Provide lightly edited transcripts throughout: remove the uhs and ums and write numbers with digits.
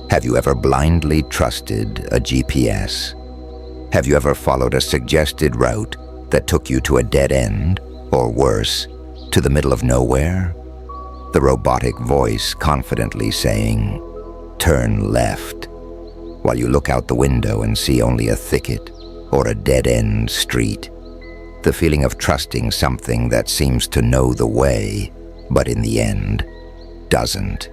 Have you ever blindly trusted a GPS? Have you ever followed a suggested route that took you to a dead end, or worse, to the middle of nowhere? The robotic voice confidently saying, "Turn left," while you look out the window and see only a thicket or a dead-end street. The feeling of trusting something that seems to know the way, but in the end, doesn't.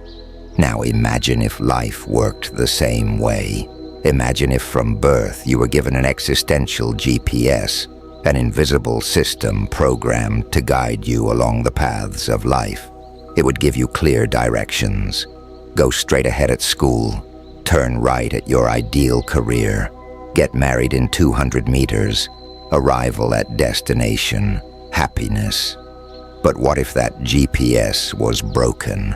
Now imagine if life worked the same way. Imagine if from birth you were given an existential GPS, an invisible system programmed to guide you along the paths of life. It would give you clear directions. Go straight ahead at school, turn right at your ideal career, get married in 200 meters, arrival at destination, happiness. But what if that GPS was broken?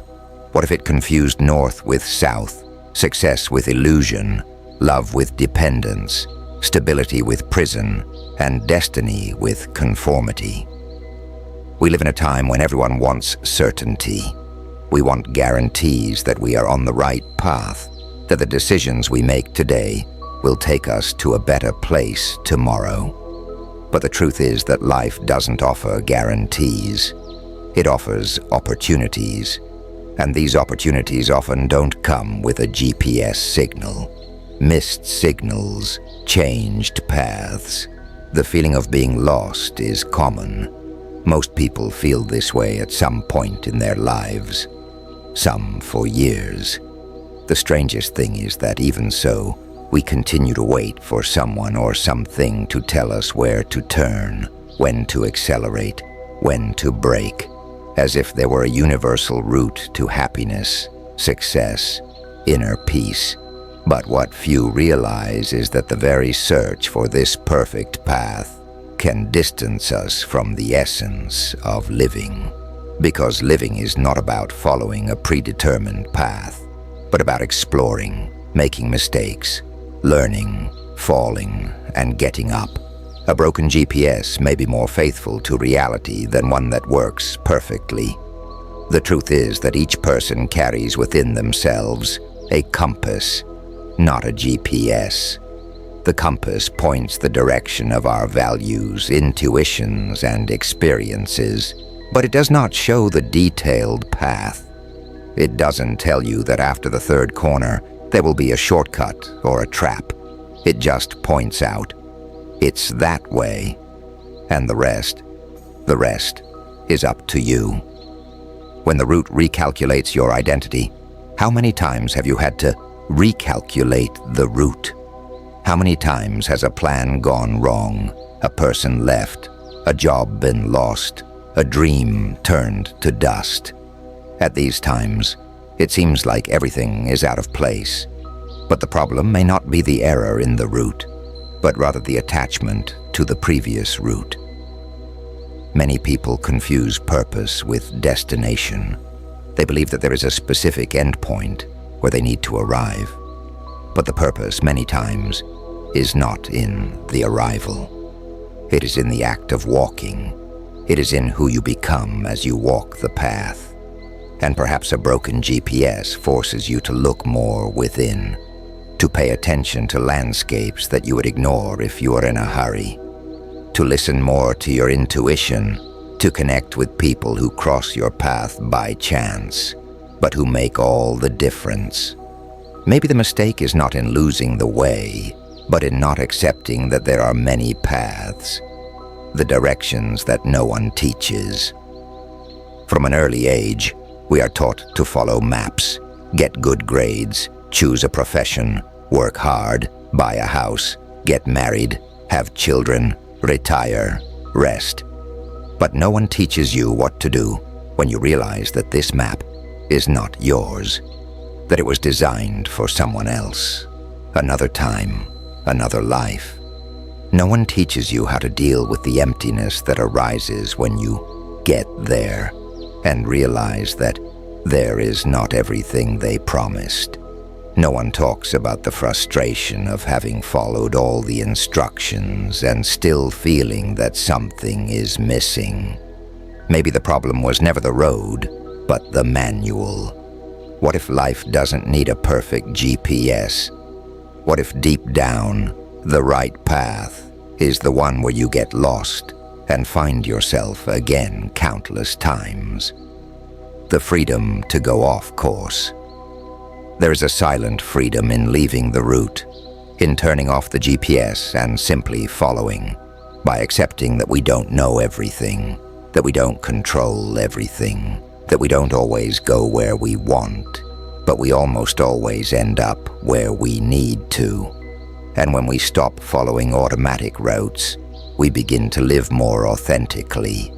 What if it confused north with south, success with illusion, love with dependence, stability with prison, and destiny with conformity? We live in a time when everyone wants certainty. We want guarantees that we are on the right path, that the decisions we make today will take us to a better place tomorrow. But the truth is that life doesn't offer guarantees. It offers opportunities, and these opportunities often don't come with a GPS signal. Missed signals, changed paths. The feeling of being lost is common. Most people feel this way at some point in their lives, some for years. The strangest thing is that even so, we continue to wait for someone or something to tell us where to turn, when to accelerate, when to brake, as if there were a universal route to happiness, success, inner peace. But what few realize is that the very search for this perfect path can distance us from the essence of living. Because living is not about following a predetermined path, but about exploring, making mistakes, learning, falling, and getting up. A broken GPS may be more faithful to reality than one that works perfectly. The truth is that each person carries within themselves a compass, not a GPS. The compass points the direction of our values, intuitions, and experiences, but it does not show the detailed path. It doesn't tell you that after the third corner, there will be a shortcut or a trap. It just points out, it's that way, and the rest is up to you. When the route recalculates your identity, how many times have you had to recalculate the route? How many times has a plan gone wrong, a person left, a job been lost, a dream turned to dust? At these times, it seems like everything is out of place. But the problem may not be the error in the route, but rather the attachment to the previous route. Many people confuse purpose with destination. They believe that there is a specific endpoint where they need to arrive. But the purpose, many times, is not in the arrival. It is in the act of walking. It is in who you become as you walk the path. And perhaps a broken GPS forces you to look more within, to pay attention to landscapes that you would ignore if you were in a hurry, to listen more to your intuition, to connect with people who cross your path by chance, but who make all the difference. Maybe the mistake is not in losing the way, but in not accepting that there are many paths, the directions that no one teaches. From an early age, we are taught to follow maps, get good grades, choose a profession, work hard, buy a house, get married, have children, retire, rest. But no one teaches you what to do when you realize that this map is not yours, that it was designed for someone else, another time, another life. No one teaches you how to deal with the emptiness that arises when you get there and realize that there is not everything they promised. No one talks about the frustration of having followed all the instructions and still feeling that something is missing. Maybe the problem was never the road, but the manual. What if life doesn't need a perfect GPS? What if deep down, the right path is the one where you get lost and find yourself again countless times? The freedom to go off course. There is a silent freedom in leaving the route, in turning off the GPS and simply following, by accepting that we don't know everything, that we don't control everything, that we don't always go where we want, but we almost always end up where we need to. And when we stop following automatic routes, we begin to live more authentically.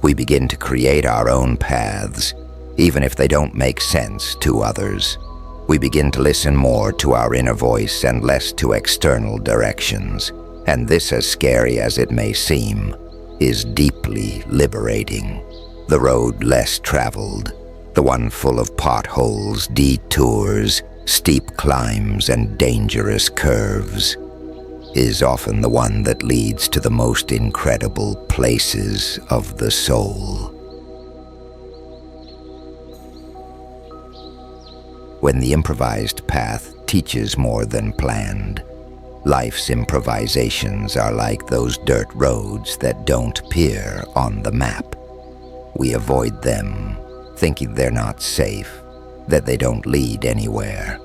We begin to create our own paths, even if they don't make sense to others. We begin to listen more to our inner voice and less to external directions. And this, as scary as it may seem, is deeply liberating. The road less traveled, the one full of potholes, detours, steep climbs, and dangerous curves, is often the one that leads to the most incredible places of the soul. When the improvised path teaches more than planned, life's improvisations are like those dirt roads that don't appear on the map. We avoid them, thinking they're not safe, that they don't lead anywhere.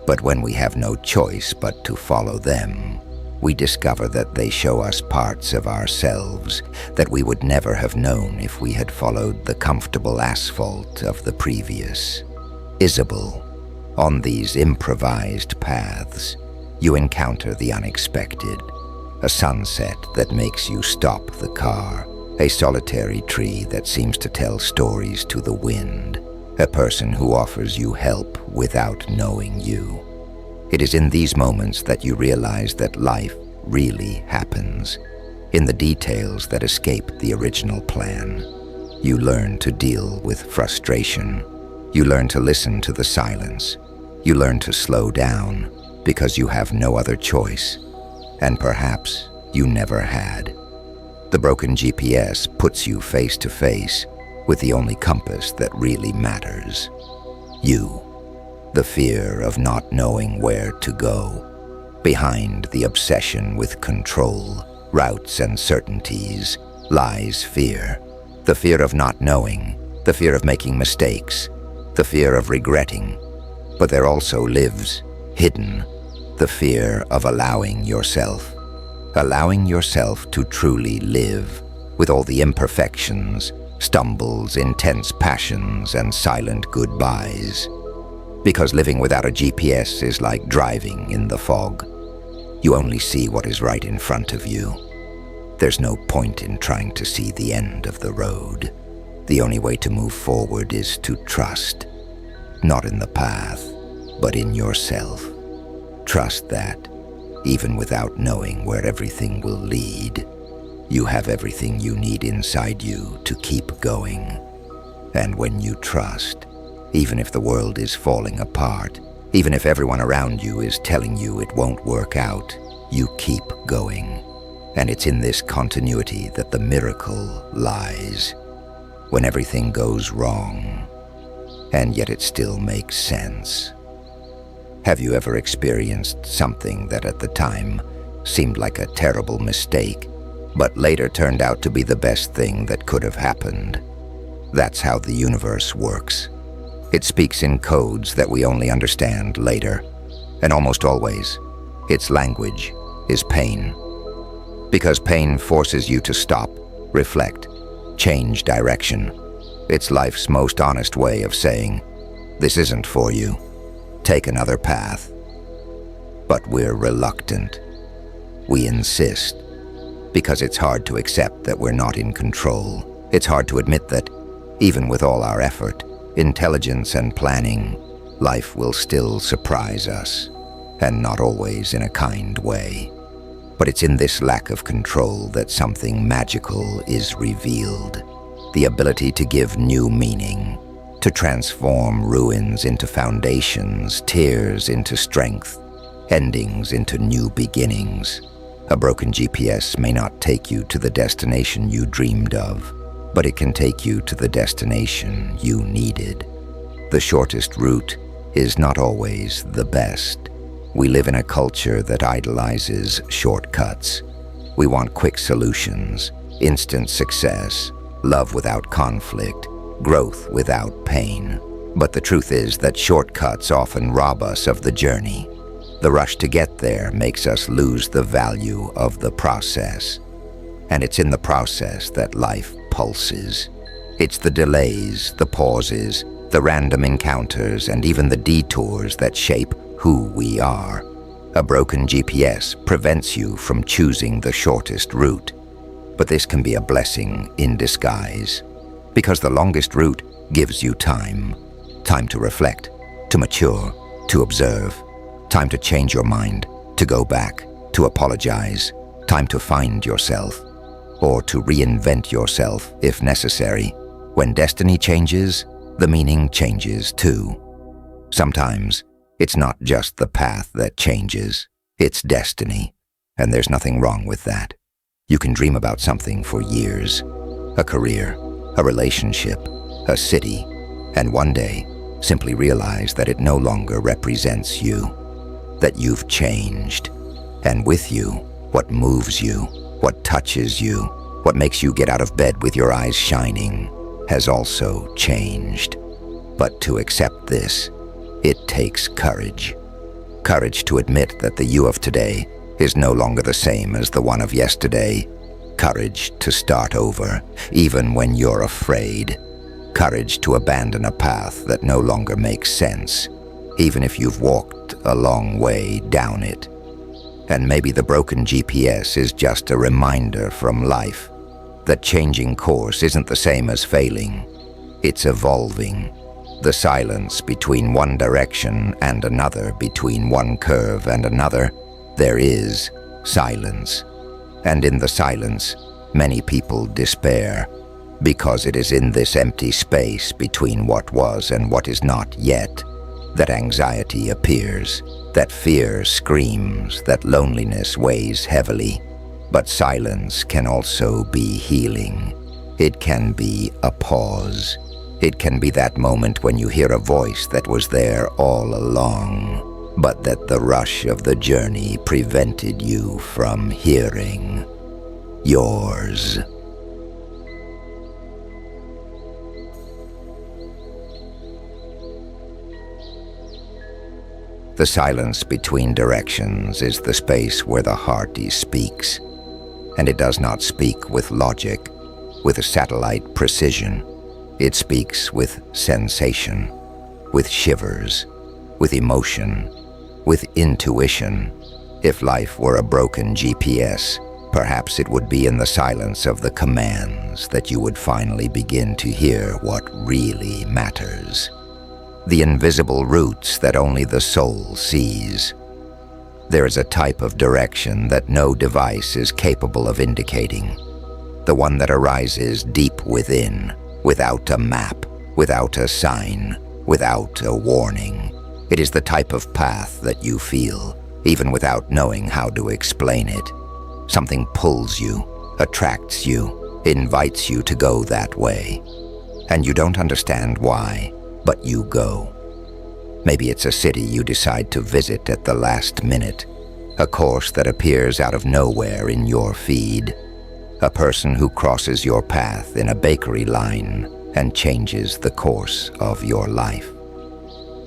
But when we have no choice but to follow them, we discover that they show us parts of ourselves that we would never have known if we had followed the comfortable asphalt of the previous. Isabel, on these improvised paths, you encounter the unexpected, a sunset that makes you stop the car, a solitary tree that seems to tell stories to the wind, a person who offers you help without knowing you. It is in these moments that you realize that life really happens, in the details that escape the original plan. You learn to deal with frustration. You learn to listen to the silence. You learn to slow down because you have no other choice, and perhaps you never had. The broken GPS puts you face to face with the only compass that really matters. You. The fear of not knowing where to go. Behind the obsession with control, routes, and certainties lies fear. The fear of not knowing, the fear of making mistakes, the fear of regretting. But there also lives, hidden, the fear of allowing yourself to truly live, with all the imperfections, stumbles, intense passions, and silent goodbyes. Because living without a GPS is like driving in the fog. You only see what is right in front of you. There's no point in trying to see the end of the road. The only way to move forward is to trust, not in the path, but in yourself. Trust that, even without knowing where everything will lead, you have everything you need inside you to keep going. And when you trust, even if the world is falling apart, even if everyone around you is telling you it won't work out, you keep going. And it's in this continuity that the miracle lies. When everything goes wrong, and yet it still makes sense. Have you ever experienced something that at the time seemed like a terrible mistake, but later turned out to be the best thing that could have happened? That's how the universe works. It speaks in codes that we only understand later, and almost always, its language is pain. Because pain forces you to stop, reflect, change direction. It's life's most honest way of saying, this isn't for you. Take another path. But we're reluctant. We insist, because it's hard to accept that we're not in control. It's hard to admit that, even with all our effort, intelligence, and planning, life will still surprise us, and not always in a kind way. But it's in this lack of control that something magical is revealed. The ability to give new meaning, to transform ruins into foundations, tears into strength, endings into new beginnings. A broken GPS may not take you to the destination you dreamed of, but it can take you to the destination you needed. The shortest route is not always the best. We live in a culture that idolizes shortcuts. We want quick solutions, instant success, love without conflict, growth without pain. But the truth is that shortcuts often rob us of the journey. The rush to get there makes us lose the value of the process. And it's in the process that life pulses. It's the delays, the pauses, the random encounters, and even the detours that shape who we are. A broken GPS prevents you from choosing the shortest route. But this can be a blessing in disguise, because the longest route gives you time. Time to reflect, to mature, to observe. Time to change your mind, to go back, to apologize. Time to find yourself, or to reinvent yourself if necessary. When destiny changes, the meaning changes too. Sometimes, it's not just the path that changes, it's destiny, and there's nothing wrong with that. You can dream about something for years, a career, a relationship, a city, and one day, simply realize that it no longer represents you, that you've changed, and with you, what moves you, what touches you, what makes you get out of bed with your eyes shining, has also changed. But to accept this, it takes courage. Courage to admit that the you of today is no longer the same as the one of yesterday. Courage to start over, even when you're afraid. Courage to abandon a path that no longer makes sense, even if you've walked a long way down it. And maybe the broken GPS is just a reminder from life that changing course isn't the same as failing. It's evolving. The silence between one direction and another, between one curve and another, there is silence. And in the silence, many people despair, because it is in this empty space between what was and what is not yet that anxiety appears, that fear screams, that loneliness weighs heavily. But silence can also be healing. It can be a pause. It can be that moment when you hear a voice that was there all along, but that the rush of the journey prevented you from hearing. Yours. The silence between directions is the space where the heart speaks, and it does not speak with logic, with satellite precision. It speaks with sensation, with shivers, with emotion, with intuition. If life were a broken GPS, perhaps it would be in the silence of the commands that you would finally begin to hear what really matters. The invisible routes that only the soul sees. There is a type of direction that no device is capable of indicating. The one that arises deep within, without a map, without a sign, without a warning. It is the type of path that you feel, even without knowing how to explain it. Something pulls you, attracts you, invites you to go that way. And you don't understand why, but you go. Maybe it's a city you decide to visit at the last minute, a course that appears out of nowhere in your feed, a person who crosses your path in a bakery line and changes the course of your life.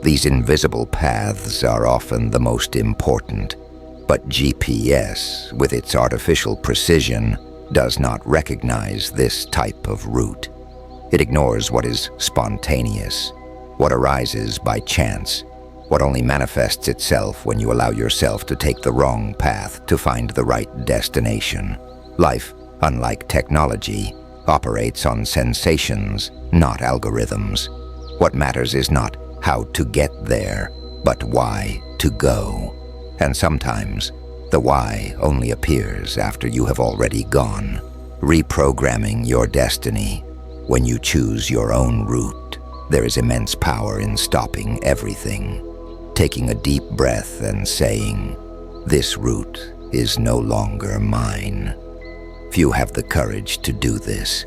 These invisible paths are often the most important, but GPS, with its artificial precision, does not recognize this type of route. It ignores what is spontaneous, what arises by chance, what only manifests itself when you allow yourself to take the wrong path to find the right destination. Life, unlike technology, operates on sensations, not algorithms. What matters is not how to get there, but why to go. And sometimes, the why only appears after you have already gone. Reprogramming your destiny. When you choose your own route, there is immense power in stopping everything, taking a deep breath and saying, "This route is no longer mine." Few have the courage to do this.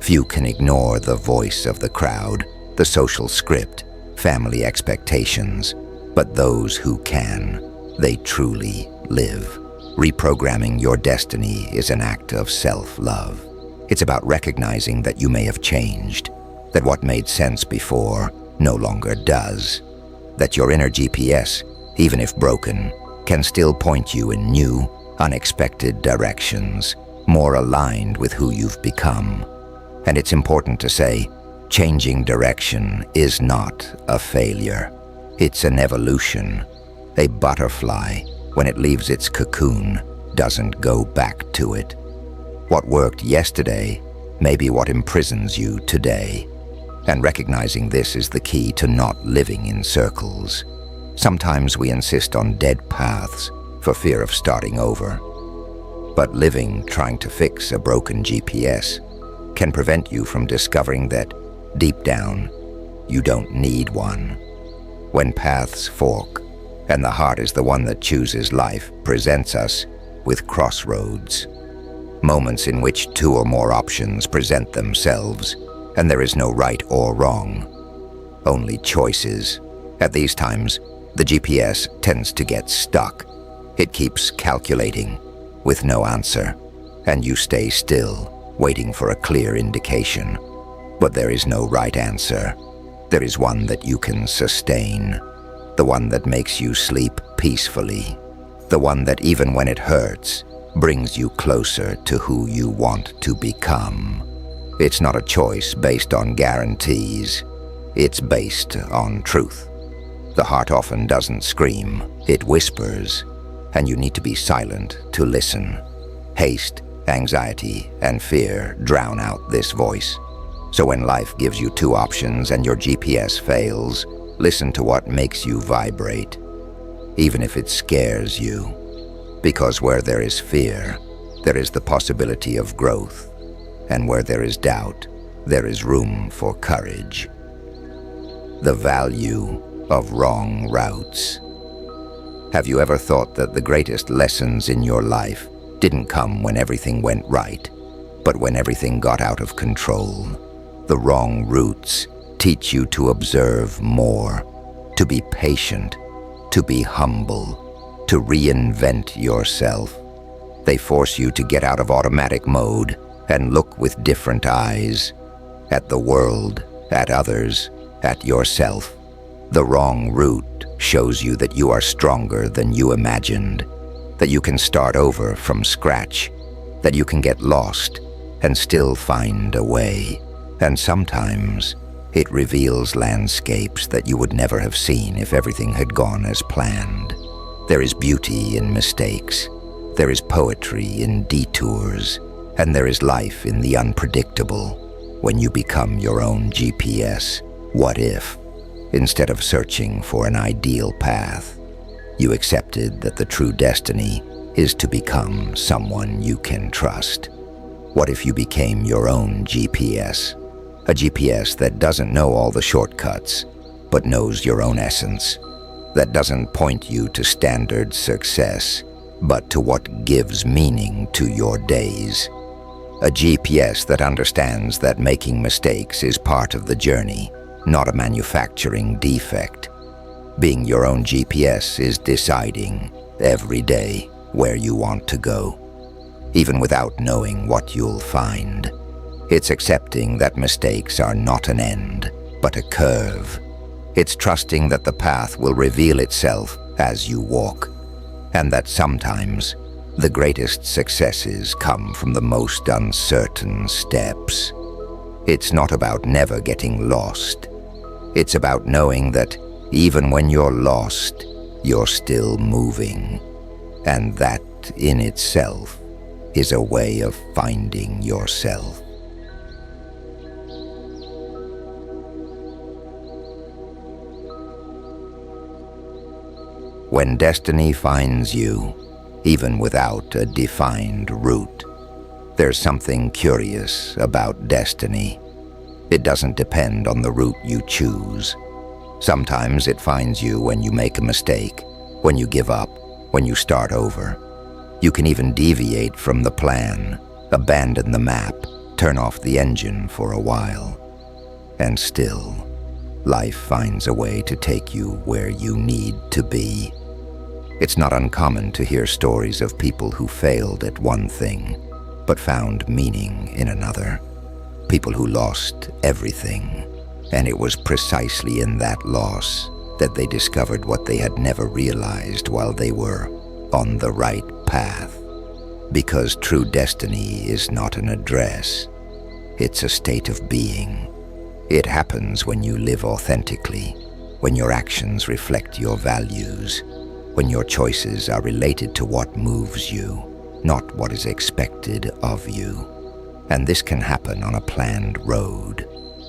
Few can ignore the voice of the crowd, the social script, family expectations, but those who can. They truly live. Reprogramming your destiny is an act of self-love. It's about recognizing that you may have changed, that what made sense before no longer does, that your inner GPS, even if broken, can still point you in new, unexpected directions, more aligned with who you've become. And it's important to say, changing direction is not a failure. It's an evolution. A butterfly, when it leaves its cocoon, doesn't go back to it. What worked yesterday may be what imprisons you today. And recognizing this is the key to not living in circles. Sometimes we insist on dead paths for fear of starting over. But living trying to fix a broken GPS can prevent you from discovering that, deep down, you don't need one. When paths fork, and the heart is the one that chooses, life presents us with crossroads. Moments in which two or more options present themselves, and there is no right or wrong, only choices. At these times, the GPS tends to get stuck. It keeps calculating, with no answer, and you stay still, waiting for a clear indication. But there is no right answer. There is one that you can sustain, the one that makes you sleep peacefully, the one that even when it hurts, brings you closer to who you want to become. It's not a choice based on guarantees. It's based on truth. The heart often doesn't scream, it whispers, and you need to be silent to listen. Haste, anxiety, and fear drown out this voice. So when life gives you two options and your GPS fails, listen to what makes you vibrate, even if it scares you. Because where there is fear, there is the possibility of growth. And where there is doubt, there is room for courage. The value of wrong routes. Have you ever thought that the greatest lessons in your life didn't come when everything went right, but when everything got out of control? The wrong routes teach you to observe more, to be patient, to be humble, to reinvent yourself. They force you to get out of automatic mode and look with different eyes at the world, at others, at yourself. The wrong route shows you that you are stronger than you imagined, that you can start over from scratch, that you can get lost and still find a way. And sometimes it reveals landscapes that you would never have seen if everything had gone as planned. There is beauty in mistakes, there is poetry in detours, and there is life in the unpredictable. When you become your own GPS, what if, instead of searching for an ideal path, you accepted that the true destiny is to become someone you can trust? What if you became your own GPS? A GPS that doesn't know all the shortcuts, but knows your own essence. That doesn't point you to standard success, but to what gives meaning to your days. A GPS that understands that making mistakes is part of the journey, not a manufacturing defect. Being your own GPS is deciding, every day, where you want to go, even without knowing what you'll find. It's accepting that mistakes are not an end, but a curve. It's trusting that the path will reveal itself as you walk, and that sometimes the greatest successes come from the most uncertain steps. It's not about never getting lost. It's about knowing that even when you're lost, you're still moving, and that in itself is a way of finding yourself. When destiny finds you, even without a defined route, there's something curious about destiny. It doesn't depend on the route you choose. Sometimes it finds you when you make a mistake, when you give up, when you start over. You can even deviate from the plan, abandon the map, turn off the engine for a while. And still, life finds a way to take you where you need to be. It's not uncommon to hear stories of people who failed at one thing, but found meaning in another. People who lost everything, and it was precisely in that loss that they discovered what they had never realized while they were on the right path. Because true destiny is not an address, it's a state of being. It happens when you live authentically, when your actions reflect your values, when your choices are related to what moves you, not what is expected of you. And this can happen on a planned road,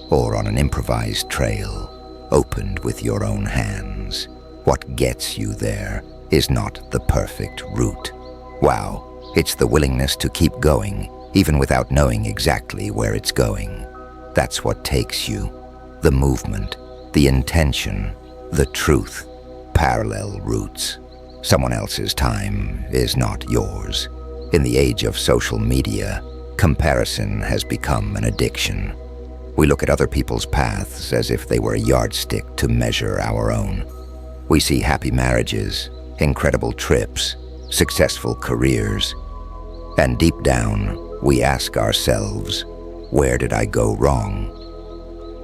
or on an improvised trail, opened with your own hands. What gets you there is not the perfect route. Wow, it's the willingness to keep going, even without knowing exactly where it's going. That's what takes you. The movement, the intention, the truth. Parallel routes. Someone else's time is not yours. In the age of social media, comparison has become an addiction. We look at other people's paths as if they were a yardstick to measure our own. We see happy marriages, incredible trips, successful careers, and deep down, we ask ourselves, where did I go wrong?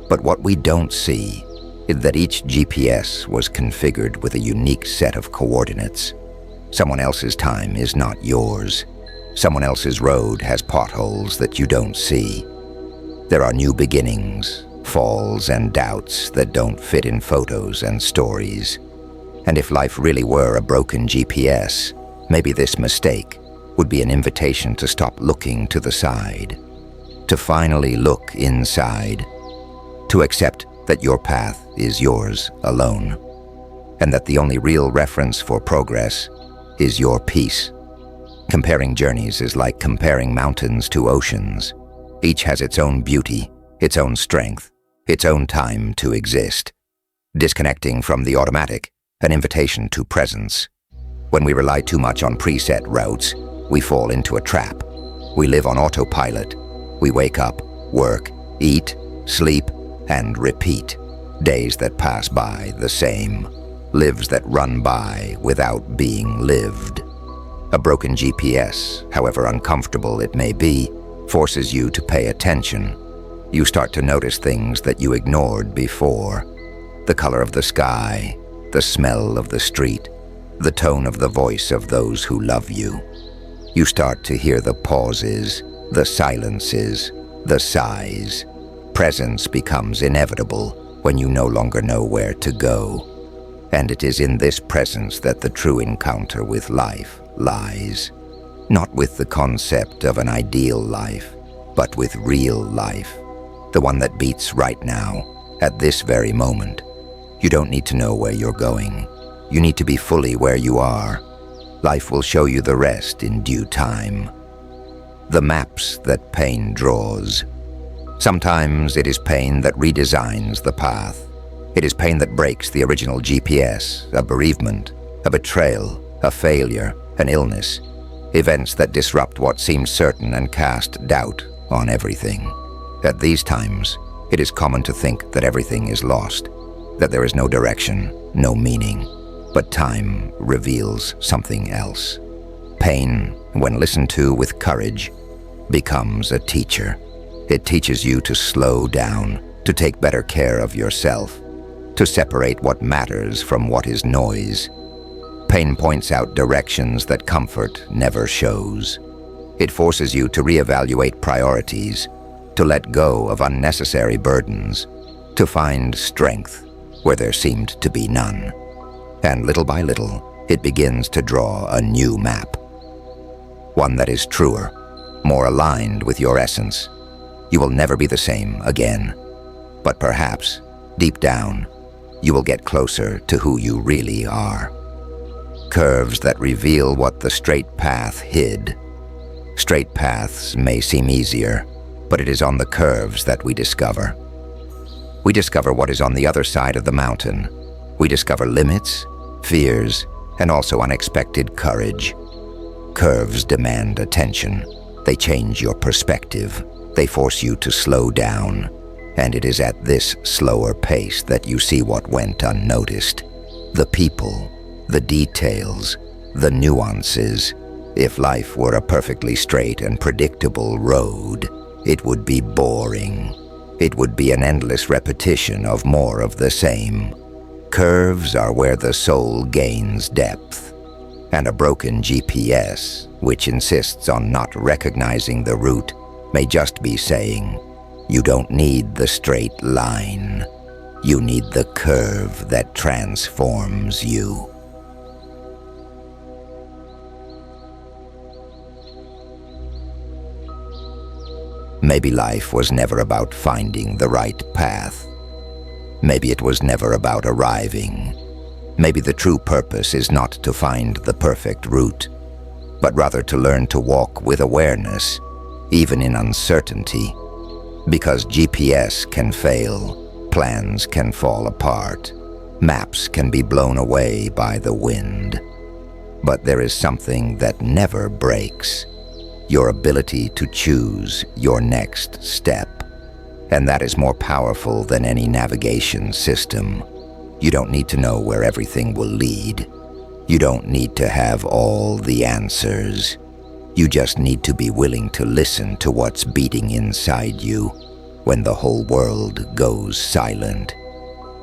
But what we don't see is that each GPS was configured with a unique set of coordinates. Someone else's time is not yours. Someone else's road has potholes that you don't see. There are new beginnings, falls and doubts that don't fit in photos and stories. And if life really were a broken GPS, maybe this mistake would be an invitation to stop looking to the side, to finally look inside, to accept that your path is yours alone, and that the only real reference for progress is your peace. Comparing journeys is like comparing mountains to oceans. Each has its own beauty, its own strength, its own time to exist. Disconnecting from the automatic, an invitation to presence. When we rely too much on preset routes, we fall into a trap. We live on autopilot. We wake up, work, eat, sleep, and repeat. Days that pass by the same. Lives that run by without being lived. A broken GPS, however uncomfortable it may be, forces you to pay attention. You start to notice things that you ignored before. The color of the sky, the smell of the street, the tone of the voice of those who love you. You start to hear the pauses, the silences, the sighs. Presence becomes inevitable when you no longer know where to go. And it is in this presence that the true encounter with life lies. Not with the concept of an ideal life, but with real life. The one that beats right now, at this very moment. You don't need to know where you're going. You need to be fully where you are. Life will show you the rest in due time. The maps that pain draws. Sometimes it is pain that redesigns the path. It is pain that breaks the original GPS, a bereavement, a betrayal, a failure, an illness. Events that disrupt what seemed certain and cast doubt on everything. At these times, it is common to think that everything is lost, that there is no direction, no meaning. But time reveals something else. Pain, when listened to with courage, becomes a teacher. It teaches you to slow down, to take better care of yourself, to separate what matters from what is noise. Pain points out directions that comfort never shows. It forces you to reevaluate priorities, to let go of unnecessary burdens, to find strength where there seemed to be none. And little by little, it begins to draw a new map. One that is truer, more aligned with your essence. You will never be the same again. But perhaps, deep down, you will get closer to who you really are. Curves that reveal what the straight path hid. Straight paths may seem easier, but it is on the curves that we discover. We discover what is on the other side of the mountain. We discover limits, fears, and also unexpected courage. Curves demand attention. They change your perspective. They force you to slow down. And it is at this slower pace that you see what went unnoticed. The people, the details, the nuances. If life were a perfectly straight and predictable road, it would be boring. It would be an endless repetition of more of the same. Curves are where the soul gains depth. And a broken GPS, which insists on not recognizing the route, may just be saying, you don't need the straight line. You need the curve that transforms you. Maybe life was never about finding the right path. Maybe it was never about arriving. Maybe the true purpose is not to find the perfect route, but rather to learn to walk with awareness, even in uncertainty. Because GPS can fail, plans can fall apart, maps can be blown away by the wind. But there is something that never breaks: your ability to choose your next step. And that is more powerful than any navigation system. You don't need to know where everything will lead. You don't need to have all the answers. You just need to be willing to listen to what's beating inside you when the whole world goes silent.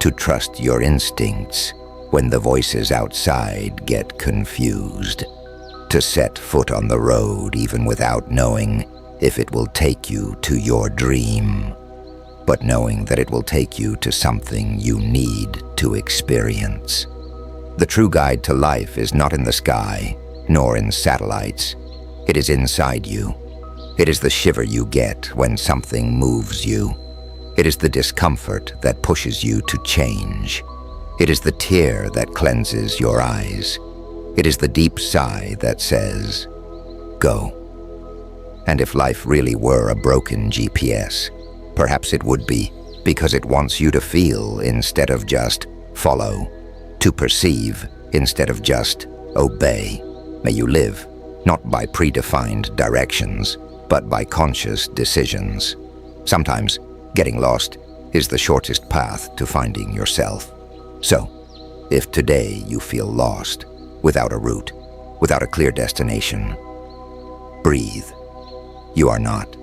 To trust your instincts when the voices outside get confused. To set foot on the road even without knowing if it will take you to your dream, but knowing that it will take you to something you need to experience. The true guide to life is not in the sky, nor in satellites. It is inside you. It is the shiver you get when something moves you. It is the discomfort that pushes you to change. It is the tear that cleanses your eyes. It is the deep sigh that says, go. And if life really were a broken GPS, perhaps it would be because it wants you to feel instead of just follow, to perceive instead of just obey. May you live, not by predefined directions, but by conscious decisions. Sometimes, getting lost is the shortest path to finding yourself. So, if today you feel lost, without a route, without a clear destination, breathe. You are not.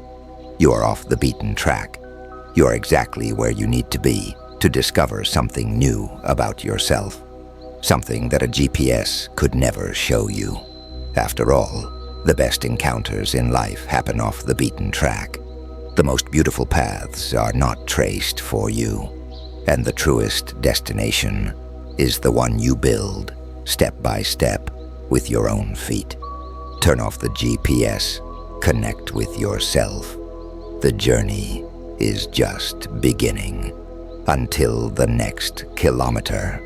You are off the beaten track. You are exactly where you need to be to discover something new about yourself, something that a GPS could never show you. After all, the best encounters in life happen off the beaten track. The most beautiful paths are not traced for you, and the truest destination is the one you build, step by step, with your own feet. Turn off the GPS, connect with yourself. The journey is just beginning. Until the next kilometer.